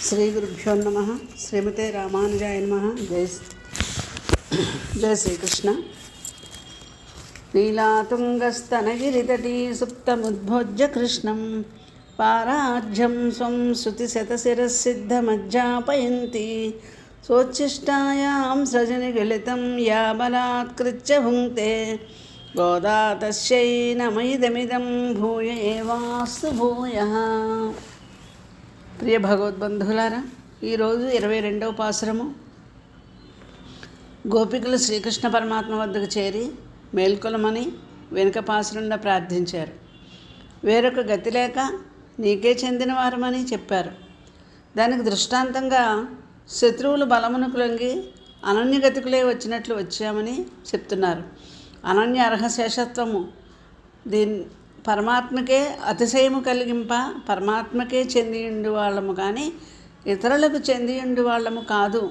శ్రీ గురుభ్యో నమః. శ్రీమతే రామానుజాయ నమః. జయ శ్రీకృష్ణ. నీలాతుంగస్తనగిరితటీ సుప్తముద్భోజ్య కృష్ణం పారాజ్యం స్వం శృతిశతశిరసిద్ధమజ్జాపయంతి సోచ్ఛిష్టాయాం సృజనిగలితం యా బలాత్కృత్య భుంక్తే గోదా తస్యై నమైదమిదం భూయ ఏవాస్తు భూయః. ప్రియ భగవద్బంధువులారా, ఈరోజు 22వ పాసురము. గోపికలు శ్రీకృష్ణ పరమాత్మ వద్దకు చేరి మేల్కొలమని వెనుక పాసురంలో ప్రార్థించారు. వేరొక గతి లేక నీకే చెందిన వారమని చెప్పారు. దానికి దృష్టాంతంగా శత్రువులు బలమును కులంగి అనన్యగతికులే వచ్చినట్లు వచ్చామని చెప్తున్నారు. అనన్య అర్హ శేషత్వము పరమాత్మకే అతిశయము కలిగింప పరమాత్మకే చెందియుండి వాళ్ళము కానీ ఇతరులకు చెందియుండి వాళ్ళము కాదు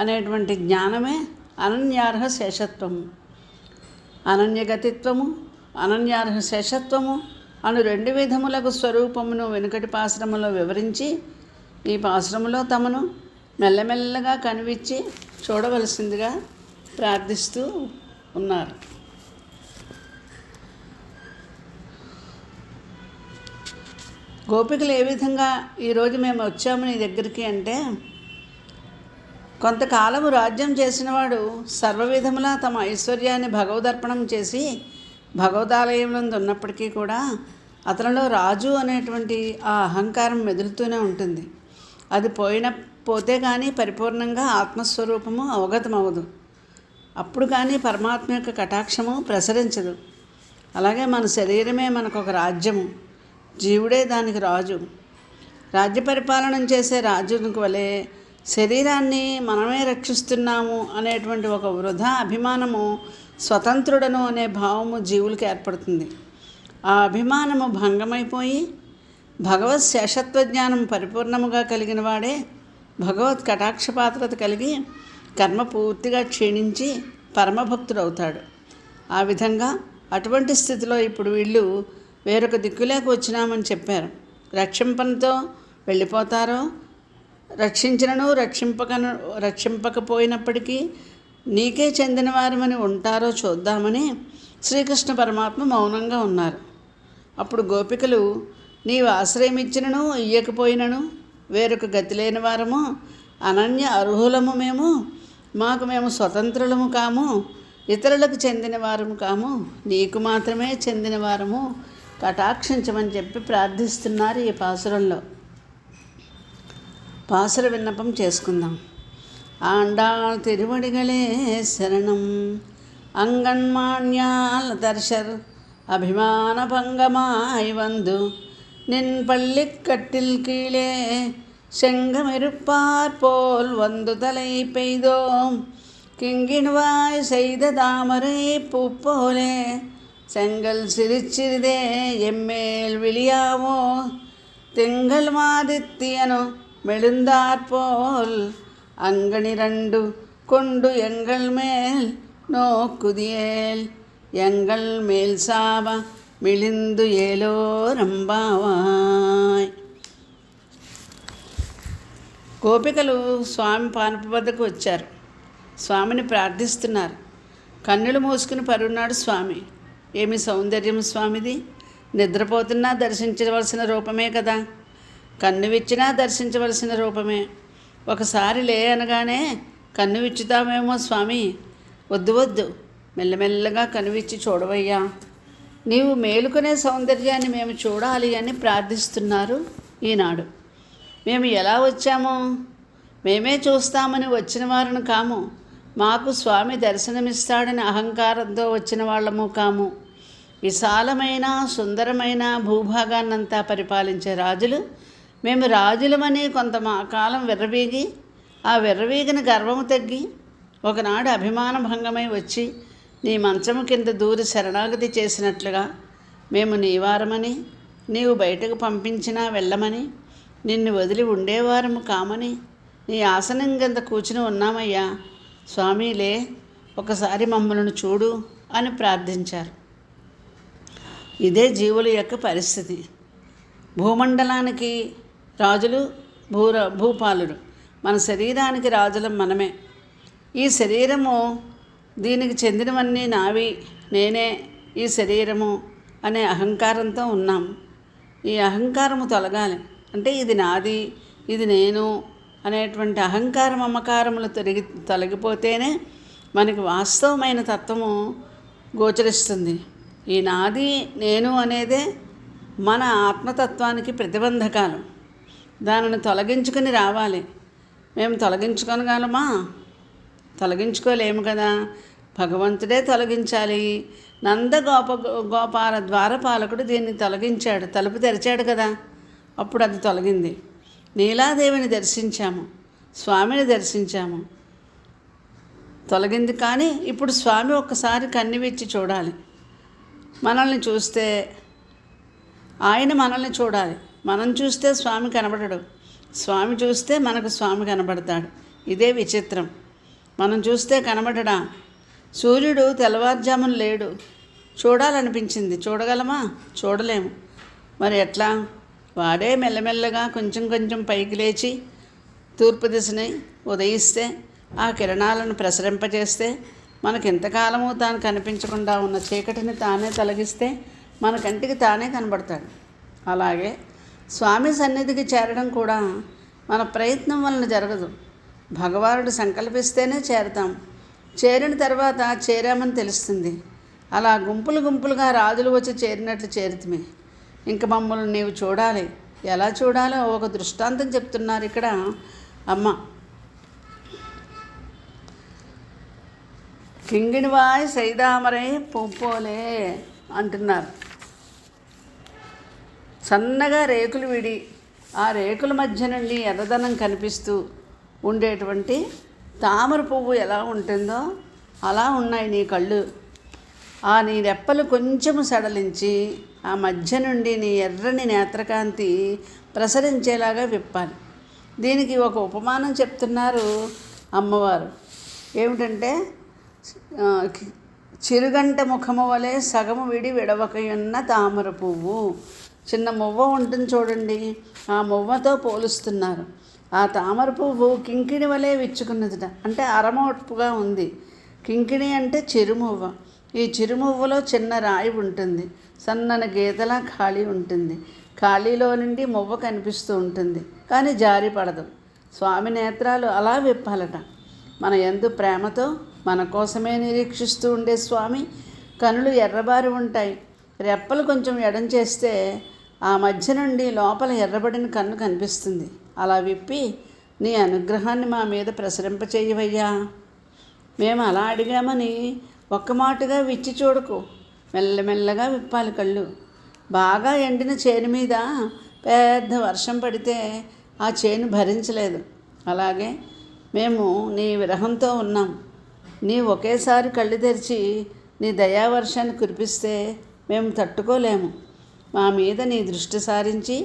అనేటువంటి జ్ఞానమే అనన్యార్హ శేషత్వము. అనన్యగతిత్వము, అనన్యార్హ శేషత్వము అను 2 విధములకు స్వరూపమును వెనుకటి పాశ్రమంలో వివరించి ఈ పాశ్రమంలో తమను మెల్లమెల్లగా కనివిచ్చి చూడవలసిందిగా ప్రార్థిస్తూ ఉన్నారు. గోపికలు ఏ విధంగా ఈరోజు మేము వచ్చాము నీ దగ్గరికి అంటే, కొంతకాలము రాజ్యం చేసినవాడు సర్వవిధములా తమ ఐశ్వర్యాన్ని భగవదర్పణం చేసి భగవదాలయంలో ఉన్నప్పటికీ కూడా అతనిలో రాజు అనేటువంటి ఆ అహంకారం మెదులుతూనే ఉంటుంది. అది పోతే కానీ పరిపూర్ణంగా ఆత్మస్వరూపము అవగతమవదు. అప్పుడు కానీ పరమాత్మ యొక్క కటాక్షము ప్రసరించదు. అలాగే మన శరీరమే మనకు ఒక రాజ్యము, జీవుడే దానికి రాజు. రాజ్య పరిపాలన చేసే రాజునికి వలె శరీరాన్ని మనమే రక్షిస్తున్నాము అనేటువంటి ఒక వృధా అభిమానము, స్వతంత్రుడను అనే భావము జీవులకు ఏర్పడుతుంది. ఆ అభిమానము భంగమైపోయి భగవత్ శేషత్వ జ్ఞానం పరిపూర్ణముగా కలిగిన వాడే భగవత్ కటాక్షపాత్రత కలిగి కర్మ పూర్తిగా క్షీణించి పరమభక్తుడవుతాడు. ఆ విధంగా అటువంటి స్థితిలో ఇప్పుడు వీళ్ళు వేరొక దిక్కులేక వచ్చినామని చెప్పారు. రక్షింపనతో వెళ్ళిపోతారో, రక్షించినను రక్షింపకపోయినప్పటికీ నీకే చెందిన వారమని ఉంటారో చూద్దామని శ్రీకృష్ణ పరమాత్మ మౌనంగా ఉన్నారు. అప్పుడు గోపికలు నీవు ఆశ్రయమిచ్చినను ఇయ్యకపోయినను వేరొక గతి లేని వారము, అనన్య అర్హులము మేము స్వతంత్రులము కాము, ఇతరులకు చెందిన వారము కాము, నీకు మాత్రమే చెందిన వారము, కటాక్షించమని చెప్పి ప్రార్థిస్తున్నారు. ఈ పాసురంలో పాసుర విన్నపం చేసుకుందాం. ఆండాళ్ తిరువడిగలే శరణం అంగన్మాన్యాల దర్శర్ అభిమాన భంగమాయి வந்து நின் பள்ளிக்கட்டில் கீழே செங்கமிருப்பார் போல் வந்து தலை பெய்தோம் கிங்கிணுவாய் செய்த தாமரை பூ போலே செங்கல் சிரிச்சிறிதே எம்மேல் விழியாவோ திங்கள் மாதித்தியனோ மெழுந்தாற்போல் அங்கனி 2 கொண்டு எங்கள் மேல் நோக்குதியேல் எங்கள் மேல் சாவ మిళిందు ఏలో రంబావాయ్. గోపికలు స్వామి పానుపు వద్దకు వచ్చారు. స్వామిని ప్రార్థిస్తున్నారు. కన్నులు మూసుకుని పరున్నాడు స్వామి. ఏమి సౌందర్యం స్వామిది! నిద్రపోతున్నా దర్శించవలసిన రూపమే కదా, కన్ను విచ్చినా దర్శించవలసిన రూపమే. ఒకసారి లే అనగానే కన్ను విచ్చుతామేమో స్వామి. వద్దు, మెల్లమెల్లగా కనువిచ్చి చూడవయ్యా. నీవు మేలుకునే సౌందర్యాన్ని మేము చూడాలి అని ప్రార్థిస్తున్నారు ఈనాడు. మేము ఎలా వచ్చామో మేమే చూస్తామని వచ్చిన వారిని కాము, మాకు స్వామి దర్శనమిస్తాడని అహంకారంతో వచ్చిన వాళ్ళము కాము. విశాలమైన సుందరమైన భూభాగాన్నంతా పరిపాలించే రాజులు మేము రాజులమని కొంత కాలం విర్రవీగి ఆ విర్రవీగిన గర్వము తగ్గి ఒకనాడు అభిమాన భంగమై వచ్చి నీ మంచము కింద దూరి శరణాగతి చేసినట్లుగా మేము నీవారమని, నీవు బయటకు పంపించినా వెళ్ళమని, నిన్ను వదిలి ఉండేవారము కామని నీ ఆసనం కింద కూర్చుని ఉన్నామయ్యా. స్వామిలే, ఒకసారి మమ్మల్ని చూడు అని ప్రార్థించారు. ఇదే జీవుల యొక్క పరిస్థితి. భూమండలానికి రాజులు భూపాలుడు. మన శరీరానికి రాజులం మనమే. ఈ శరీరము, దీనికి చెందినవన్నీ నావి, నేనే ఈ శరీరము అనే అహంకారంతో ఉన్నాం. ఈ అహంకారము తొలగాలి అంటే ఇది నాది, ఇది నేను అనేటువంటి అహంకార మమకారములు తొలగిపోతేనే మనకి వాస్తవమైన తత్వము గోచరిస్తుంది. ఈ నాది నేను అనేదే మన ఆత్మతత్వానికి ప్రతిబంధకాలు. దానిని తొలగించుకుని రావాలి. మేము తొలగించుకోగలమా? తొలగించుకోలేము కదా. భగవంతుడే తొలగించాలి. గోపాల ద్వారపాలకుడు దీన్ని తొలగించాడు, తలుపు తెరిచాడు కదా, అప్పుడు అది తొలగింది. నీలాదేవిని దర్శించాము, స్వామిని దర్శించాము, తొలగింది. కానీ ఇప్పుడు స్వామి ఒక్కసారి కన్నివిచ్చి చూడాలి. మనల్ని చూస్తే ఆయన మనల్ని చూడాలి. మనం చూస్తే స్వామి కనబడడు, స్వామి చూస్తే మనకు స్వామి కనబడతాడు. ఇదే విచిత్రం. మనం చూస్తే కనబడడా? సూర్యుడు తెల్లవారుజామున లేడు, చూడాలనిపించింది, చూడగలమా? చూడలేము. మరి ఎట్లా? వాడే మెల్లమెల్లగా కొంచెం కొంచెం పైకి లేచి తూర్పు దిశని ఉదయిస్తే, ఆ కిరణాలను ప్రసరింపజేస్తే, మనకి ఎంతకాలము తాను కనిపించకుండా ఉన్న చీకటిని తానే తొలగిస్తే మన కంటికి తానే కనబడతాడు. అలాగే స్వామి సన్నిధికి చేరడం కూడా మన ప్రయత్నం వలన జరగదు. భగవానుడు సంకల్పిస్తేనే చేరతాం. చేరిన తర్వాత చేరామని తెలుస్తుంది. అలా గుంపులు గుంపులుగా రాజులు వచ్చి చేరినట్లు చేరితమే. ఇంక మమ్మల్ని నీవు చూడాలి. ఎలా చూడాలో ఒక దృష్టాంతం చెప్తున్నారు ఇక్కడ అమ్మ. కింగిణివాయ్ సైదామరై పూపోలే అంటున్నారు. సన్నగా రేకులు విడి, ఆ రేకుల మధ్య నుండి ఎర్రదనం కనిపిస్తూ ఉండేటువంటి తామర పువ్వు ఎలా ఉంటుందో అలా ఉన్నాయి నీ కళ్ళు. ఆ నీ రెప్పలు కొంచెము సడలించి ఆ మధ్య నుండి నీ ఎర్రని నేత్రకాంతి ప్రసరించేలాగా విప్పాలి. దీనికి ఒక ఉపమానం చెప్తున్నారు అమ్మవారు. ఏమిటంటే, చిరుగంట ముఖము వలె సగము విడి విడవకయున్న తామర పువ్వు. చిన్న మువ్వ ఉంటుంది చూడండి, ఆ మువ్వతో పోలుస్తున్నారు. ఆ తామర పువ్వు కింకిణి వలె విచ్చుకున్నదిట, అంటే అరమోటుగా ఉంది. కింకిణి అంటే చిరుమువ్వ. ఈ చిరుమువ్వలో చిన్న రాయి ఉంటుంది, సన్నని గీతలా ఖాళీ ఉంటుంది. ఖాళీలో నుండి మువ్వ కనిపిస్తూ ఉంటుంది, కానీ జారి పడదు. స్వామి నేత్రాలు అలా విప్పాలట. మన యందు ప్రేమతో మన కోసమే నిరీక్షిస్తూ ఉండే స్వామి కనులు ఎర్రబారి ఉంటాయి. రెప్పలు కొంచెం ఎడం చేస్తే ఆ మధ్య నుండి లోపల ఎర్రబడిన కన్ను కనిపిస్తుంది. అలా విప్పి నీ అనుగ్రహాన్ని మా మీద ప్రసరింపచేయవయ్యా. మేము అలా అడిగామని ఒక్క మాటగా విచ్చి చూడకు, మెల్లమెల్లగా విప్పాలి కళ్ళు. బాగా ఎండిన చేను మీద పెద్ద వర్షం పడితే ఆ చేను భరించలేదు. అలాగే మేము నీ విరహంతో ఉన్నాం. నీ ఒకేసారి కళ్ళు తెరిచి నీ దయావర్షాన్ని కురిపిస్తే మేము తట్టుకోలేము. మా మీద నీ దృష్టి సారించి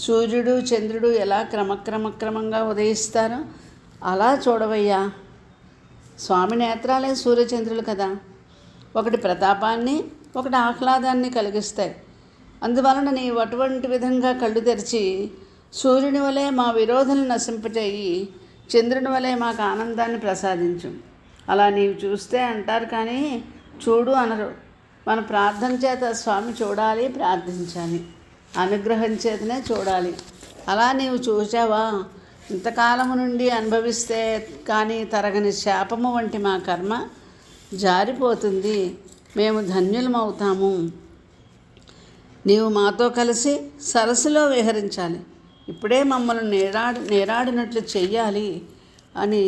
సూర్యుడు చంద్రుడు ఎలా క్రమక్రమంగా ఉదయిస్తారో అలా చూడవయ్యా. స్వామి నేత్రాలే సూర్యచంద్రులు కదా, ఒకటి ప్రతాపాన్ని ఒకటి ఆహ్లాదాన్ని కలిగిస్తాయి. అందువలన నీవు అటువంటి విధంగా కళ్ళు తెరిచి సూర్యుని వలె మా విరోధులను నశింపచేయి, చంద్రుని వలె మాకు ఆనందాన్ని ప్రసాదించు. అలా నీవు చూస్తే అంటారు కానీ చూడు అనరు. మన ప్రార్థన చేత స్వామి చూడాలి, ప్రార్థించాలి, అనుగ్రహం చేతనే చూడాలి. అలా నీవు చూసావా? ఇంతకాలము నుండి అనుభవిస్తే కానీ తరగని శాపము వంటి మా కర్మ జారిపోతుంది, మేము ధన్యులమవుతాము. నీవు మాతో కలిసి సరస్సులో విహరించాలి, ఇప్పుడే మమ్మల్ని నీరాడినట్లు చెయ్యాలి అని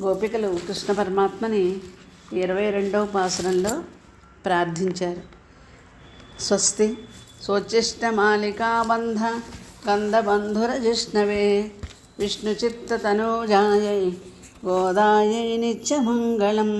గోపికలు కృష్ణ పరమాత్మని 22వ పాసురంలో ప్రార్థించారు. స్వస్తి సోచిష్టమాలికాబంధ కందబంధురజిష్ణవే విష్ణుచిత్తతనూజాయై గోదాయై నిత్యమంగళం.